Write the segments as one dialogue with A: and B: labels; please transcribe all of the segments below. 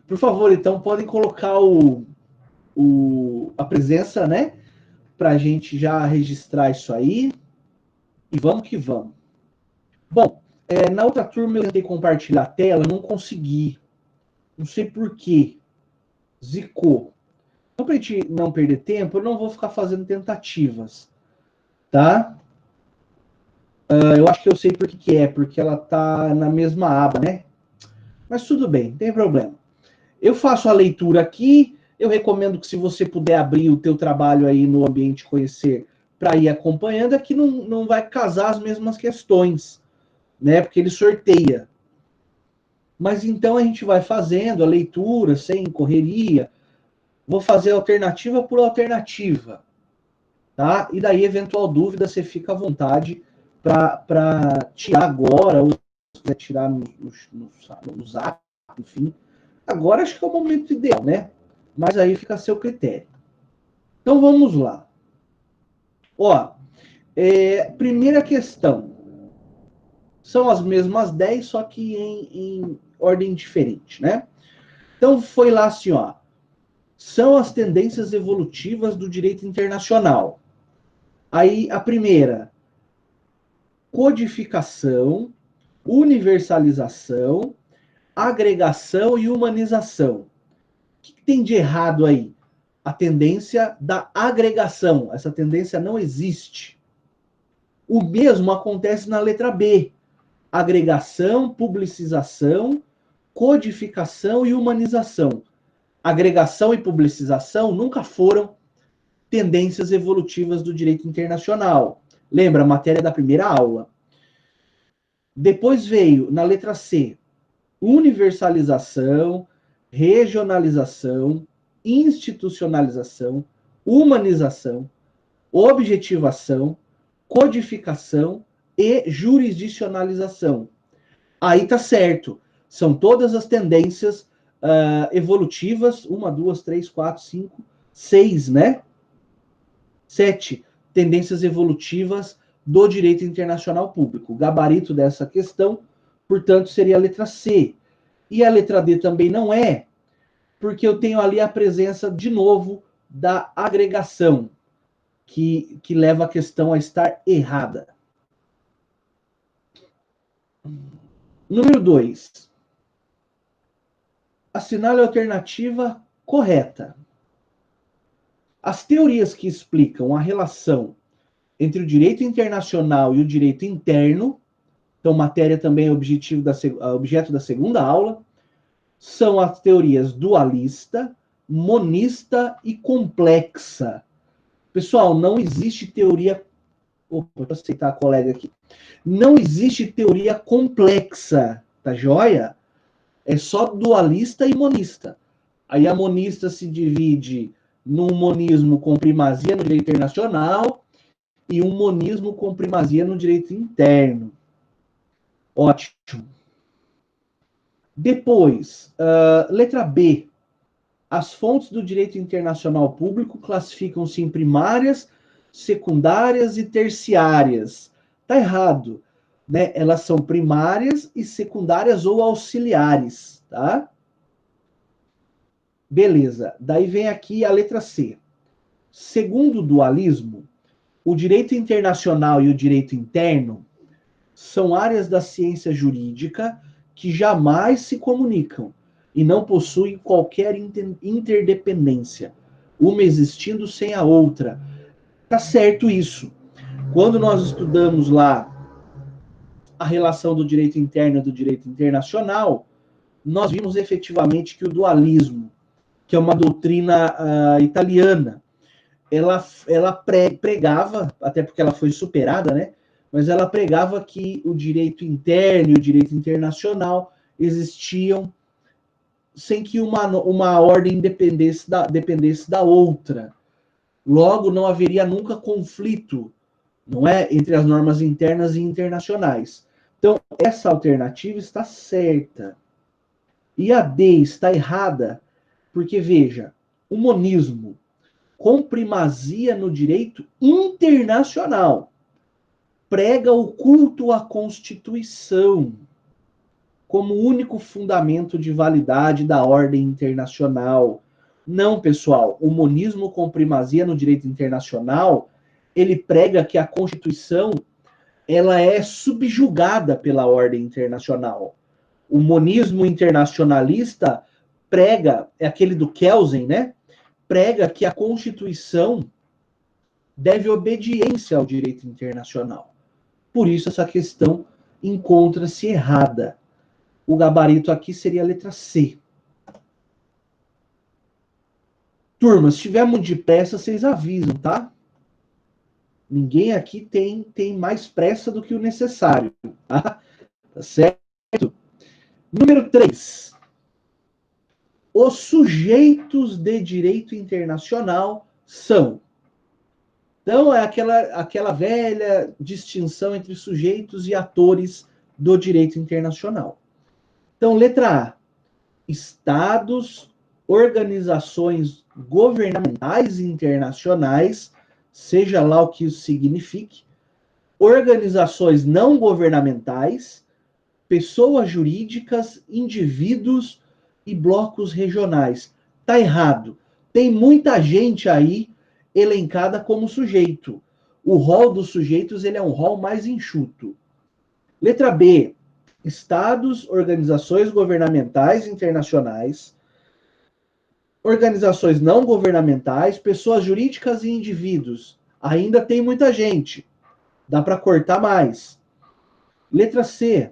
A: Por favor, então, podem colocar a presença, né? Para a gente já registrar isso aí. E vamos que vamos. Bom, na outra turma eu tentei compartilhar a tela, não consegui. Não sei por quê. Zicou. Então, para a gente não perder tempo, eu não vou ficar fazendo tentativas. Tá? Eu acho que eu sei por que é, porque ela tá na mesma aba, né? Mas tudo bem, não tem problema. Eu faço a leitura aqui, eu recomendo que se você puder abrir o teu trabalho aí no Ambiente Conhecer para ir acompanhando, aqui não vai casar as mesmas questões, né? Porque ele sorteia. Mas então a gente vai fazendo a leitura sem correria. Vou fazer alternativa por alternativa, tá? E daí, eventual dúvida, você fica à vontade para tirar agora, ou se quiser tirar no zap, enfim. Agora acho que é o momento ideal, né? Mas aí fica a seu critério. Então vamos lá. Ó, primeira questão. São as mesmas 10, só que em ordem diferente, né? Então foi lá assim, ó. São as tendências evolutivas do direito internacional. Aí a primeira, codificação, universalização, agregação e humanização. O que tem de errado aí? A tendência da agregação. Essa tendência não existe. O mesmo acontece na letra B. Agregação, publicização, codificação e humanização. Agregação e publicização nunca foram tendências evolutivas do direito internacional. Lembra, a matéria da primeira aula. Depois veio, na letra C, universalização, regionalização, institucionalização, humanização, objetivação, codificação e jurisdicionalização. Aí tá certo. São todas as tendências evolutivas, 1, 2, 3, 4, 5, 6, né? 7 tendências evolutivas do direito internacional público. O gabarito dessa questão, portanto, seria a letra C. E a letra D também não é, porque eu tenho ali a presença, de novo, da agregação, que leva a questão a estar errada. Número 2. Assinale a alternativa correta. As teorias que explicam a relação entre o direito internacional e o direito interno, então matéria também é objeto da segunda aula, são as teorias dualista, monista e complexa. Pessoal, não existe teoria... Opa, vou aceitar a colega aqui. Não existe teoria complexa, tá joia? É só dualista e monista. Aí a monista se divide num monismo com primazia no direito internacional e um monismo com primazia no direito interno. Ótimo. Depois, letra B. As fontes do direito internacional público classificam-se em primárias, secundárias e terciárias. Tá errado, né? Elas são primárias e secundárias ou auxiliares, tá? Beleza. Daí vem aqui a letra C. Segundo o dualismo, o direito internacional e o direito interno são áreas da ciência jurídica que jamais se comunicam e não possuem qualquer interdependência, uma existindo sem a outra. Tá certo isso. Quando nós estudamos lá a relação do direito interno e do direito internacional, nós vimos efetivamente que o dualismo, que é uma doutrina italiana, ela pregava, até porque ela foi superada, né? Mas ela pregava que o direito interno e o direito internacional existiam sem que uma ordem dependesse da outra. Logo, não haveria nunca conflito, não é, entre as normas internas e internacionais. Então, essa alternativa está certa. E a D está errada, porque, veja, o monismo com primazia no direito internacional prega o culto à Constituição. como único fundamento de validade da ordem internacional. Não, pessoal, o monismo com primazia no direito internacional, ele prega que a Constituição ela é subjugada pela ordem internacional. O monismo internacionalista prega, é aquele do Kelsen, né? Prega que a Constituição deve obediência ao direito internacional. Por isso, essa questão encontra-se errada. O gabarito aqui seria a letra C. Turma, se tiver muito depressa, vocês avisam, tá? Ninguém aqui tem mais pressa do que o necessário, tá? Tá certo? Número 3. Os sujeitos de direito internacional são. Então, é aquela velha distinção entre sujeitos e atores do direito internacional. Então, letra A. Estados, organizações governamentais internacionais, seja lá o que isso signifique, organizações não governamentais, pessoas jurídicas, indivíduos e blocos regionais. Tá errado. Tem muita gente aí elencada como sujeito. O rol dos sujeitos ele é um rol mais enxuto. Letra B. Estados, organizações governamentais internacionais, organizações não governamentais, pessoas jurídicas e indivíduos. Ainda tem muita gente. Dá para cortar mais. Letra C.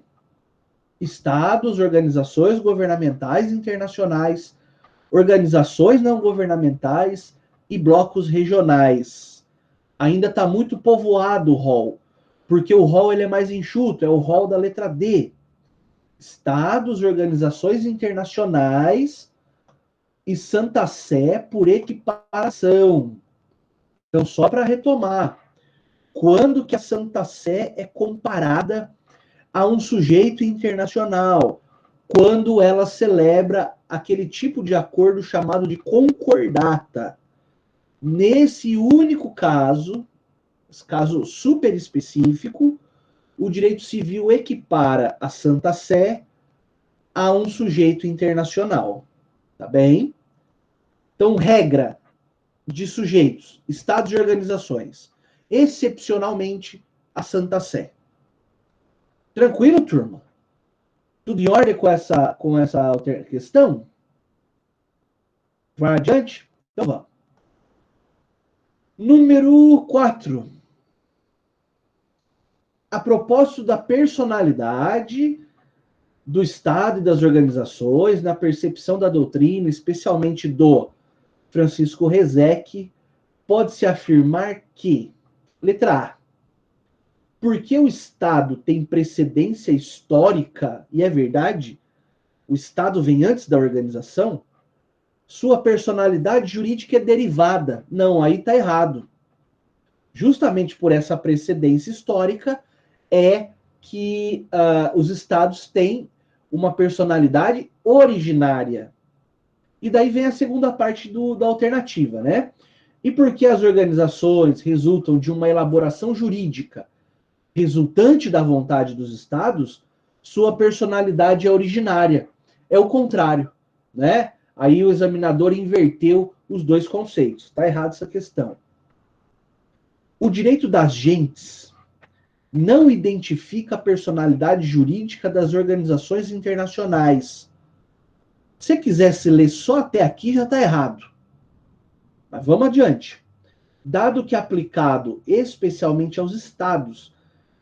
A: Estados, organizações governamentais internacionais, organizações não governamentais e blocos regionais. Ainda está muito povoado o rol, porque o rol ele é mais enxuto, é o rol da letra D. Estados, organizações internacionais e Santa Sé por equiparação. Então, só para retomar, quando que a Santa Sé é comparada a um sujeito internacional? Quando ela celebra aquele tipo de acordo chamado de concordata. Nesse único caso, caso super específico, o direito civil equipara a Santa Sé a um sujeito internacional. Tá bem? Então, regra de sujeitos, estados e organizações. Excepcionalmente, a Santa Sé. Tranquilo, turma? Tudo em ordem com essa questão? Vai adiante? Então vamos. Número 4. A propósito da personalidade do Estado e das organizações, na percepção da doutrina, especialmente do Francisco Rezec, pode-se afirmar que, letra A, porque o Estado tem precedência histórica, e é verdade, o Estado vem antes da organização, sua personalidade jurídica é derivada. Não, aí está errado. Justamente por essa precedência histórica é que os estados têm uma personalidade originária. E daí vem a segunda parte da alternativa, né? E porque as organizações resultam de uma elaboração jurídica resultante da vontade dos estados, sua personalidade é originária. É o contrário, né? Aí o examinador inverteu os dois conceitos. Está errado essa questão. O direito das gentes não identifica a personalidade jurídica das organizações internacionais. Se você quisesse ler só até aqui, já está errado. Mas vamos adiante. Dado que aplicado especialmente aos estados,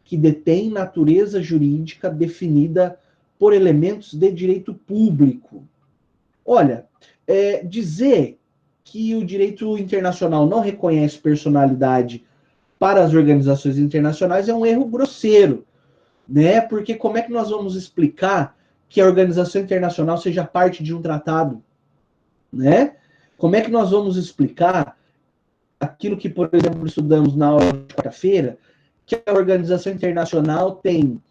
A: que detêm natureza jurídica definida por elementos de direito público. Olha, dizer que o direito internacional não reconhece personalidade para as organizações internacionais é um erro grosseiro, né? Porque como é que nós vamos explicar que a organização internacional seja parte de um tratado, né? Como é que nós vamos explicar aquilo que, por exemplo, estudamos na aula de quarta-feira, que a organização internacional tem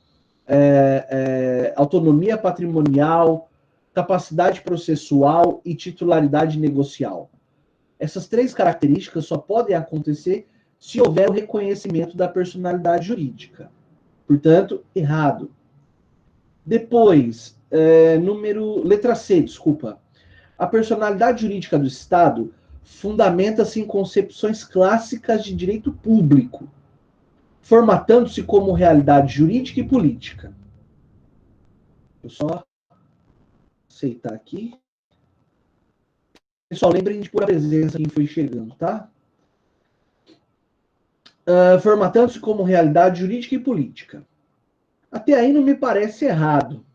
A: autonomia patrimonial, capacidade processual e titularidade negocial. Essas três características só podem acontecer se houver o reconhecimento da personalidade jurídica. Portanto, errado. Depois, letra C, desculpa. A personalidade jurídica do Estado fundamenta-se em concepções clássicas de direito público, formatando-se como realidade jurídica e política. Eu só aceitar aqui. Pessoal, lembrem de pôr a presença quem foi chegando, tá? Formatando-se como realidade jurídica e política. Até aí não me parece errado.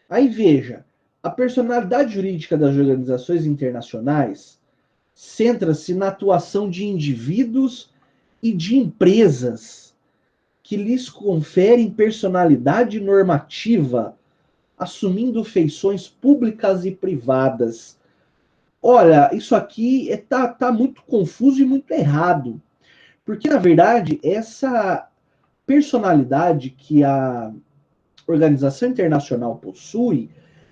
A: Aí veja, a personalidade jurídica das organizações internacionais centra-se na atuação de indivíduos e de empresas que lhes conferem personalidade normativa, assumindo feições públicas e privadas. Olha, isso aqui tá muito confuso e muito errado. Porque, na verdade, essa personalidade que a organização internacional possui,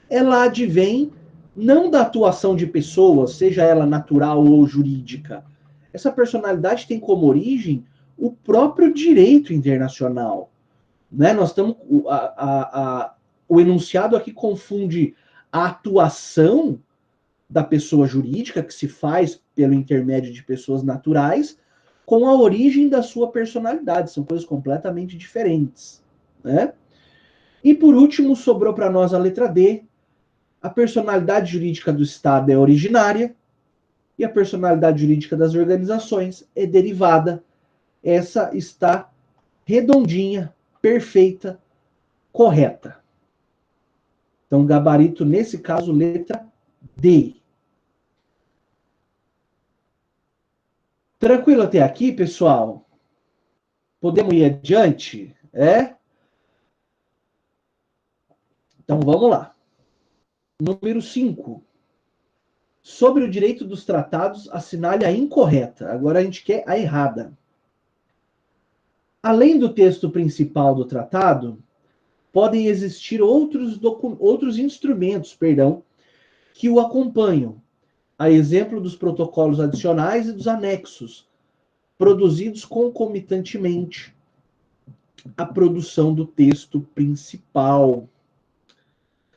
A: ela advém não da atuação de pessoas, seja ela natural ou jurídica. Essa personalidade tem como origem o próprio direito internacional. Né? Nós estamos. O enunciado aqui confunde a atuação da pessoa jurídica, que se faz pelo intermédio de pessoas naturais, com a origem da sua personalidade. São coisas completamente diferentes. Né? E por último, sobrou para nós a letra D. A personalidade jurídica do Estado é originária e a personalidade jurídica das organizações é derivada. Essa está redondinha, perfeita, correta. Então, gabarito, nesse caso, letra D. Tranquilo até aqui, pessoal? Podemos ir adiante? Então, vamos lá. Número 5. Sobre o direito dos tratados, assinale a incorreta. Agora a gente quer a errada. Além do texto principal do tratado, podem existir outros instrumentos, que o acompanham, a exemplo dos protocolos adicionais e dos anexos, produzidos concomitantemente à produção do texto principal.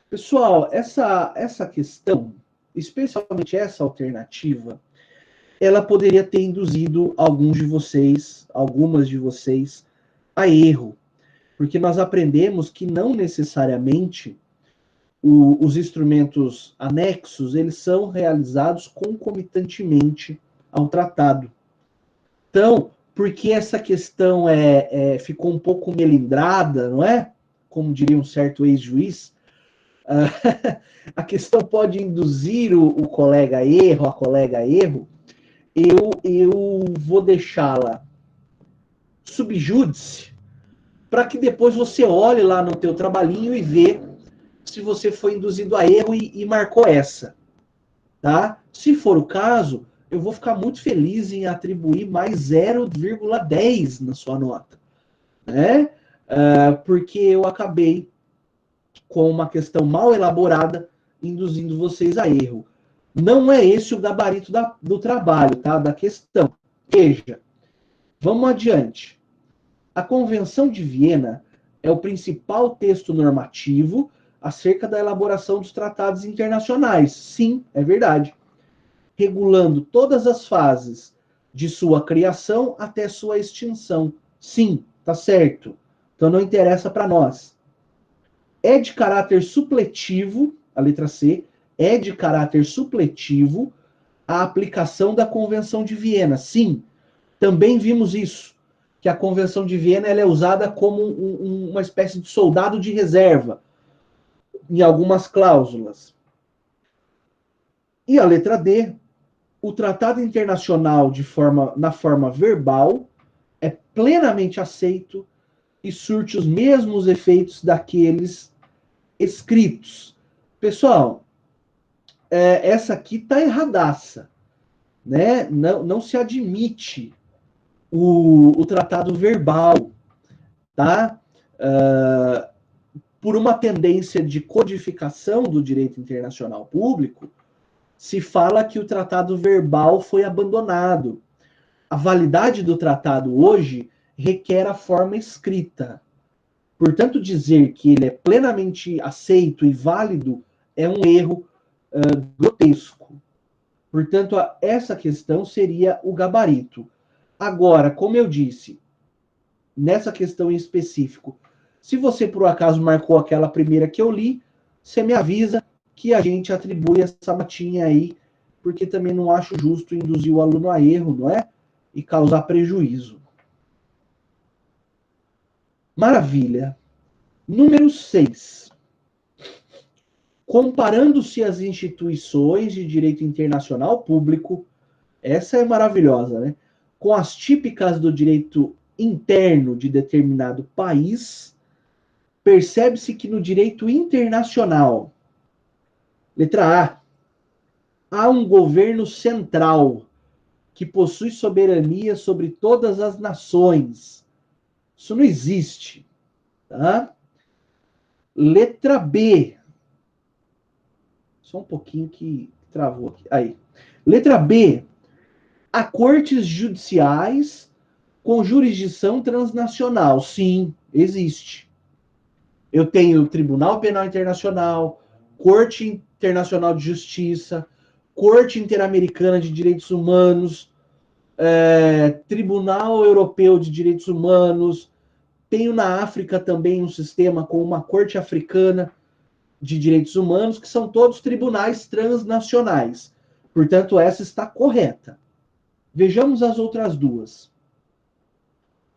A: Pessoal, essa questão, especialmente essa alternativa, ela poderia ter induzido algumas de vocês, a erro. Porque nós aprendemos que não necessariamente os instrumentos anexos, eles são realizados concomitantemente ao tratado. Então, porque essa questão ficou um pouco melindrada, não é? Como diria um certo ex-juiz, a questão pode induzir o colega a erro, a colega a erro, eu vou deixá-la subjúdice, para que depois você olhe lá no teu trabalhinho e vê se você foi induzido a erro e marcou essa. Tá? Se for o caso, eu vou ficar muito feliz em atribuir mais 0,10 na sua nota. Né? Porque eu acabei com uma questão mal elaborada, induzindo vocês a erro. Não é esse o gabarito do trabalho, tá? Da questão. Veja, vamos adiante. A Convenção de Viena é o principal texto normativo acerca da elaboração dos tratados internacionais. Sim, é verdade. Regulando todas as fases de sua criação até sua extinção. Sim, tá certo. Então não interessa para nós. É de caráter supletivo, a letra C, é de caráter supletivo a aplicação da Convenção de Viena. Sim, também vimos isso, que a Convenção de Viena ela é usada como uma espécie de soldado de reserva em algumas cláusulas. E a letra D, o tratado internacional na forma verbal é plenamente aceito e surte os mesmos efeitos daqueles escritos. Pessoal, essa aqui está erradaça. Né? Não se admite o tratado verbal, tá? Por uma tendência de codificação do direito internacional público, se fala que o tratado verbal foi abandonado. A validade do tratado hoje requer a forma escrita, Portanto, dizer que ele é plenamente aceito e válido é um erro grotesco. Portanto, essa questão seria o gabarito. Agora, como eu disse, nessa questão em específico, se você por acaso marcou aquela primeira que eu li, você me avisa que a gente atribui essa notinha aí, porque também não acho justo induzir o aluno a erro, não é? E causar prejuízo. Maravilha. Número 6. Comparando-se as instituições de direito internacional público, essa é maravilhosa, né? Com as típicas do direito interno de determinado país, percebe-se que no direito internacional, letra A, há um governo central que possui soberania sobre todas as nações. Isso não existe, tá? Letra B. Só um pouquinho que travou aqui. Aí. Letra B. Há cortes judiciais com jurisdição transnacional. Sim, existe. Eu tenho Tribunal Penal Internacional, Corte Internacional de Justiça, Corte Interamericana de Direitos Humanos, Tribunal Europeu de Direitos Humanos. Tenho na África também um sistema com uma Corte Africana de Direitos Humanos, que são todos tribunais transnacionais. Portanto, essa está correta. Vejamos as outras duas.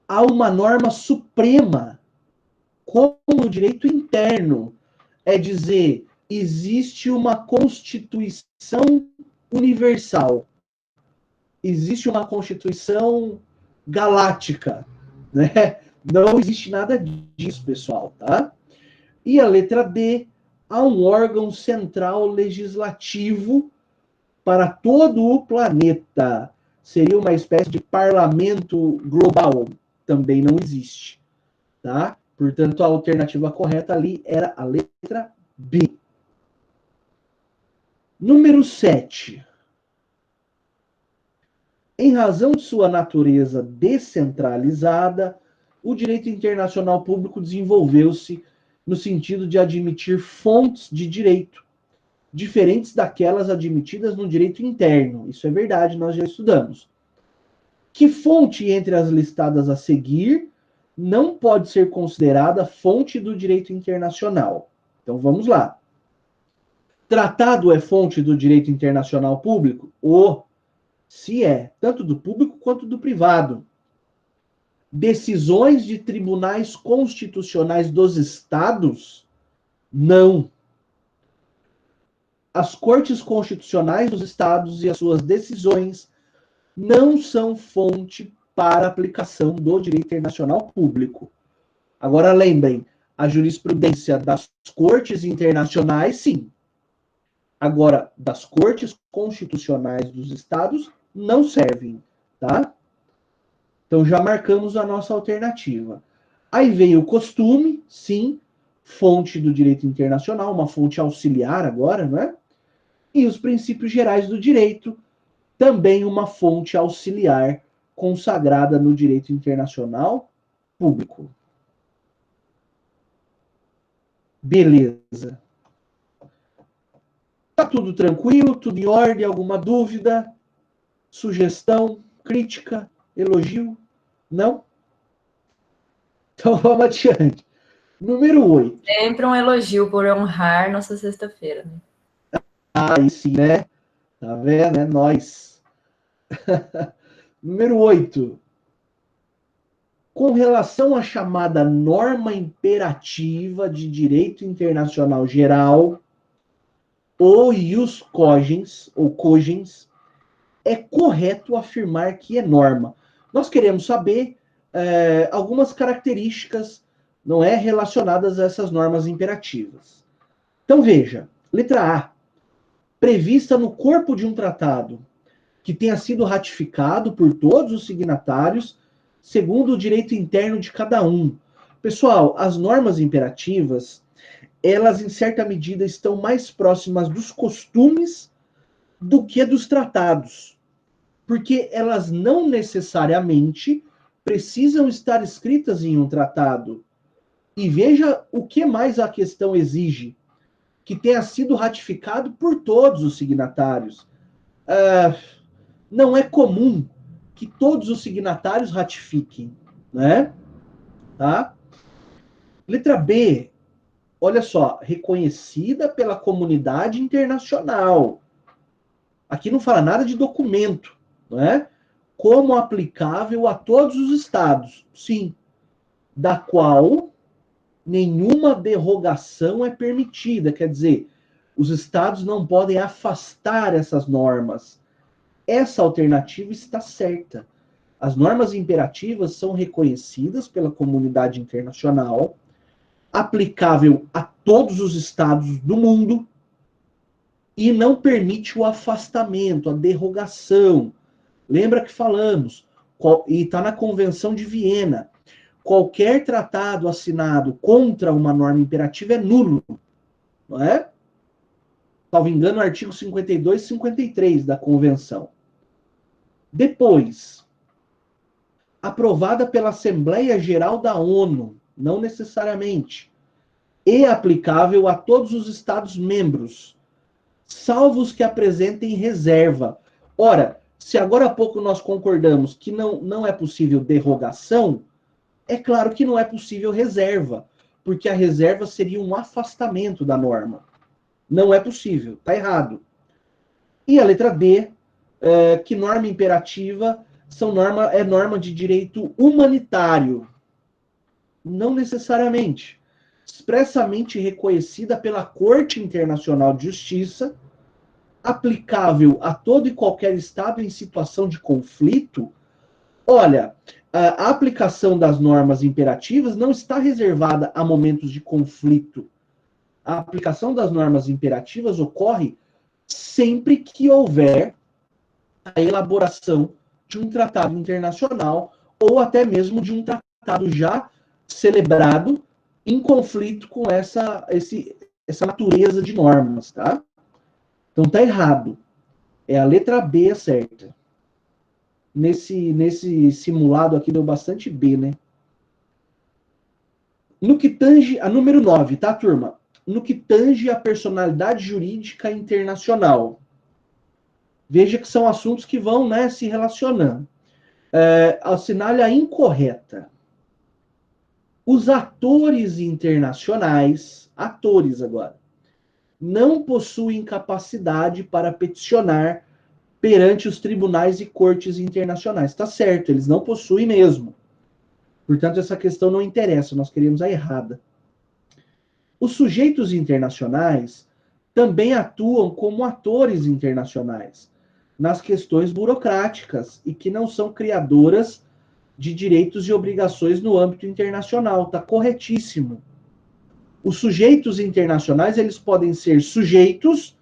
A: Há uma norma suprema, como o direito interno. É dizer, existe uma Constituição universal. Existe uma Constituição galáctica, né? Não existe nada disso, pessoal, tá? E a letra D, há um órgão central legislativo para todo o planeta. Seria uma espécie de parlamento global. Também não existe, tá? Portanto, a alternativa correta ali era a letra B. Número 7. Em razão de sua natureza descentralizada, o direito internacional público desenvolveu-se no sentido de admitir fontes de direito diferentes daquelas admitidas no direito interno. Isso é verdade, nós já estudamos. Que fonte entre as listadas a seguir não pode ser considerada fonte do direito internacional? Então vamos lá. Tratado é fonte do direito internacional público? Se é, tanto do público quanto do privado. Decisões de tribunais constitucionais dos estados? Não. As cortes constitucionais dos estados e as suas decisões não são fonte para aplicação do direito internacional público. Agora lembrem, a jurisprudência das cortes internacionais, sim. Agora, das cortes constitucionais dos estados, não servem, tá? Então já marcamos a nossa alternativa. Aí veio o costume, sim, fonte do direito internacional, uma fonte auxiliar agora, não é? E os princípios gerais do direito, também uma fonte auxiliar consagrada no direito internacional público. Beleza. Tá tudo tranquilo, tudo em ordem, alguma dúvida, sugestão, crítica, elogio? Não? Então vamos adiante. Número 8.
B: Sempre um elogio por honrar nossa sexta-feira. Né?
A: Aí sim, né? Tá vendo? É nós. Número 8. Com relação à chamada norma imperativa de direito internacional geral, ou ius cogens, ou cogens, é correto afirmar que é norma. Nós queremos saber algumas características, não é, relacionadas a essas normas imperativas. Então veja, letra A, prevista no corpo de um tratado que tenha sido ratificado por todos os signatários, segundo o direito interno de cada um. Pessoal, as normas imperativas, elas em certa medida estão mais próximas dos costumes do que dos tratados, porque elas não necessariamente precisam estar escritas em um tratado. E veja o que mais a questão exige. Que tenha sido ratificado por todos os signatários. Não é comum que todos os signatários ratifiquem, né? Tá? Letra B, olha só, reconhecida pela comunidade internacional. Aqui não fala nada de documento, não é? Como aplicável a todos os estados, sim, da qual nenhuma derrogação é permitida, quer dizer, os estados não podem afastar essas normas. Essa alternativa está certa. As normas imperativas são reconhecidas pela comunidade internacional, aplicável a todos os estados do mundo, e não permite o afastamento, a derrogação. Lembra que falamos, e está na Convenção de Viena, qualquer tratado assinado contra uma norma imperativa é nulo, não é? Salvo engano, o artigo 52 e 53 da Convenção. Depois, aprovada pela Assembleia Geral da ONU, não necessariamente, e aplicável a todos os Estados-membros, salvo os que apresentem reserva. Ora, se agora há pouco nós concordamos que não é possível derrogação, é claro que não é possível reserva, porque a reserva seria um afastamento da norma. Não é possível, está errado. E a letra D, que norma imperativa é norma de direito humanitário. Não necessariamente. Expressamente reconhecida pela Corte Internacional de Justiça, aplicável a todo e qualquer Estado em situação de conflito. Olha, a aplicação das normas imperativas não está reservada a momentos de conflito. A aplicação das normas imperativas ocorre sempre que houver a elaboração de um tratado internacional ou até mesmo de um tratado já celebrado em conflito com essa natureza de normas, tá? Então tá errado. É a letra B certa. Nesse simulado aqui deu bastante B, né? No que tange a número 9, tá, turma? No que tange a personalidade jurídica internacional. Veja que são assuntos que vão, né, se relacionando. Assinale a incorreta. Os atores internacionais, atores agora, não possuem capacidade para peticionar perante os tribunais e cortes internacionais. Tá certo, eles não possuem mesmo. Portanto, essa questão não interessa, nós queríamos a errada. Os sujeitos internacionais também atuam como atores internacionais nas questões burocráticas e que não são criadoras de direitos e obrigações no âmbito internacional. Tá corretíssimo. Os sujeitos internacionais, eles podem ser sujeitos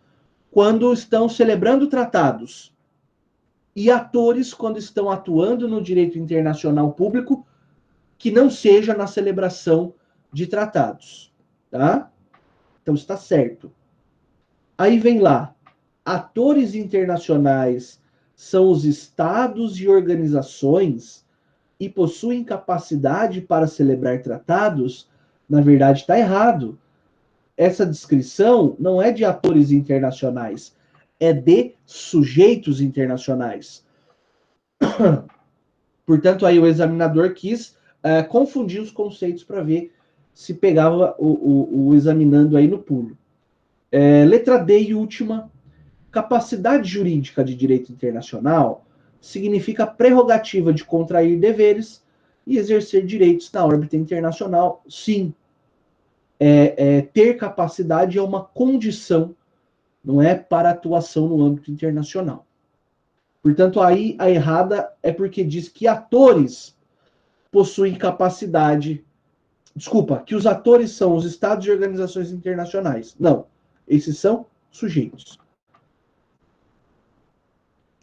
A: quando estão celebrando tratados e atores quando estão atuando no direito internacional público que não seja na celebração de tratados, tá? Então está certo. Aí vem lá, atores internacionais são os estados e organizações e possuem capacidade para celebrar tratados. Na verdade está errado. Essa descrição não é de atores internacionais, é de sujeitos internacionais. Portanto, aí o examinador quis confundir os conceitos para ver se pegava o examinando aí no pulo. Letra D e última. Capacidade jurídica de direito internacional significa prerrogativa de contrair deveres e exercer direitos na órbita internacional. Sim, ter capacidade é uma condição, não é para atuação no âmbito internacional. Portanto, aí a errada é porque diz que atores possuem capacidade. Desculpa, que os atores são os estados e organizações internacionais. Não, esses são sujeitos.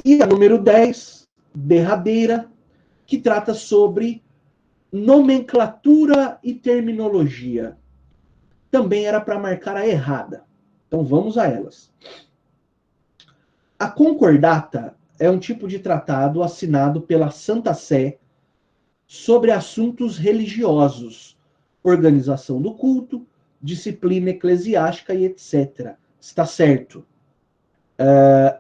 A: E a número 10, derradeira, que trata sobre nomenclatura e terminologia. Também era para marcar a errada. Então vamos a elas. A concordata é um tipo de tratado assinado pela Santa Sé sobre assuntos religiosos, organização do culto, disciplina eclesiástica e etc. Está certo.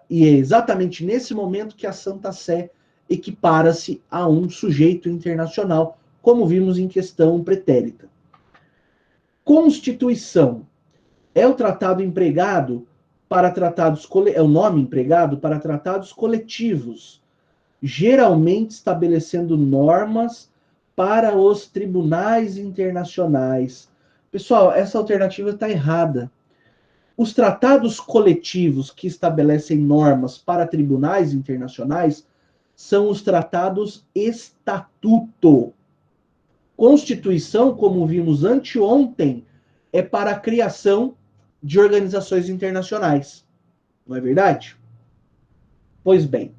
A: E é exatamente nesse momento que a Santa Sé equipara-se a um sujeito internacional, como vimos em questão pretérita. Constituição é o tratado empregado para tratados é o nome empregado para tratados coletivos, geralmente estabelecendo normas para os tribunais internacionais. Pessoal, essa alternativa está errada. Os tratados coletivos que estabelecem normas para tribunais internacionais são os tratados estatuto. Constituição, como vimos anteontem, é para a criação de organizações internacionais. Não é verdade? Pois bem,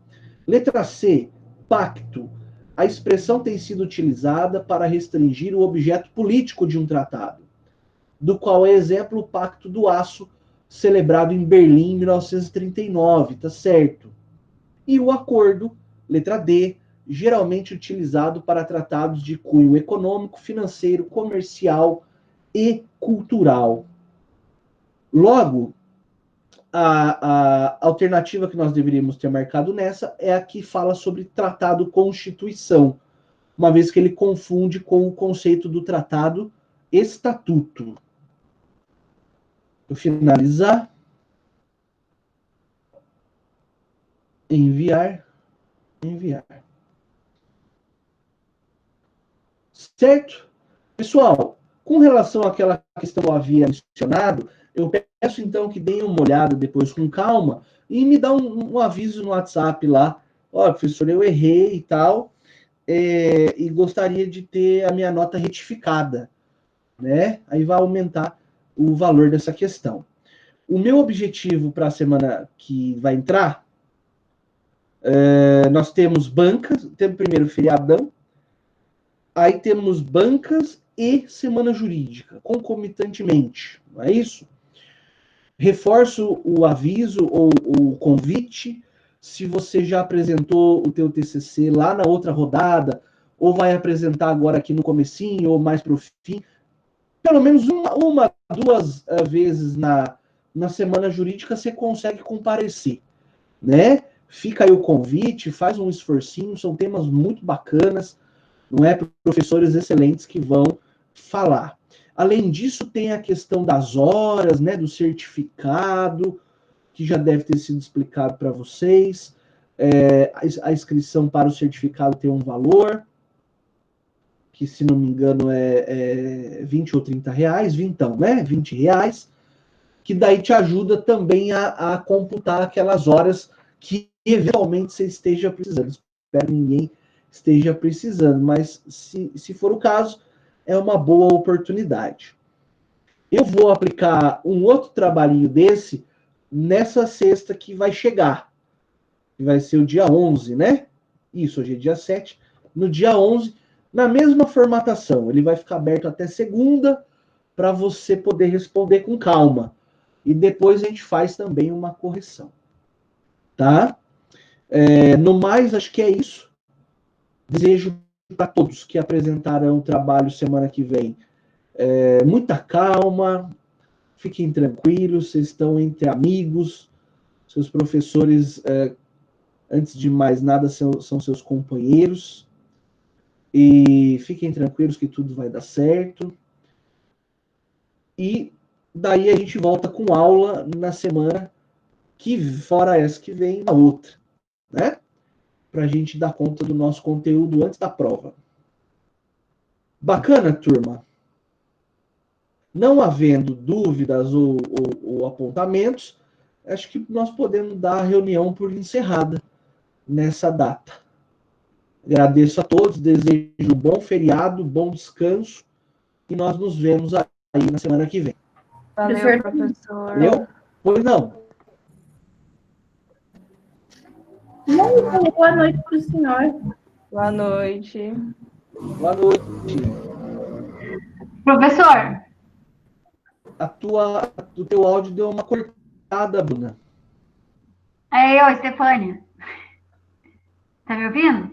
A: letra C, pacto. A expressão tem sido utilizada para restringir o objeto político de um tratado, do qual é exemplo o Pacto do Aço, celebrado em Berlim em 1939, tá certo? E o acordo, letra D, geralmente utilizado para tratados de cunho econômico, financeiro, comercial e cultural. Logo, a alternativa que nós deveríamos ter marcado nessa é a que fala sobre tratado constituição, uma vez que ele confunde com o conceito do tratado estatuto. Vou finalizar. Enviar. Enviar. Certo? Pessoal, com relação àquela questão que eu havia mencionado, eu peço então que deem uma olhada depois com calma e me dá um aviso no WhatsApp lá. Ó, professor, eu errei e tal, e gostaria de ter a minha nota retificada, né? Aí vai aumentar o valor dessa questão. O meu objetivo para a semana que vai entrar, nós temos bancas, temos primeiro feriadão, aí temos bancas e semana jurídica, concomitantemente, não é isso? Reforço o aviso ou o convite, se você já apresentou o teu TCC lá na outra rodada, ou vai apresentar agora aqui no comecinho, ou mais para o fim, pelo menos uma duas vezes na semana jurídica você consegue comparecer, né? Fica aí o convite, faz um esforcinho, são temas muito bacanas, não é? Professores excelentes que vão falar. Além disso, tem a questão das horas, né? Do certificado, que já deve ter sido explicado para vocês. A inscrição para o certificado tem um valor, que se não me engano é 20 ou 30 reais, vintão, né? 20 reais, que daí te ajuda também a computar aquelas horas que eventualmente você esteja precisando. Espero que ninguém esteja precisando, mas se for o caso, é uma boa oportunidade. Eu vou aplicar um outro trabalhinho desse nessa sexta que vai chegar, que vai ser o dia 11, né? Isso, hoje é dia 7. No dia 11, na mesma formatação, ele vai ficar aberto até segunda para você poder responder com calma. E depois a gente faz também uma correção. Tá? No mais, acho que é isso. Desejo para todos que apresentarão o trabalho semana que vem muita calma, fiquem tranquilos, vocês estão entre amigos, seus professores, antes de mais nada, são seus companheiros, e fiquem tranquilos que tudo vai dar certo. E daí a gente volta com aula na semana que, fora essa que vem, na outra, né? Para a gente dar conta do nosso conteúdo antes da prova. Bacana, turma? Não havendo dúvidas ou apontamentos, acho que nós podemos dar a reunião por encerrada nessa data. Agradeço a todos, desejo um bom feriado, bom descanso, e nós nos vemos aí na semana que vem.
B: Valeu, professor.
A: Valeu? Pois não.
C: Boa noite para o senhor.
B: Boa noite.
A: Boa noite.
C: Professor.
A: O teu áudio deu uma cortada, Bruna.
C: Oi, Stefânia. Tá me ouvindo?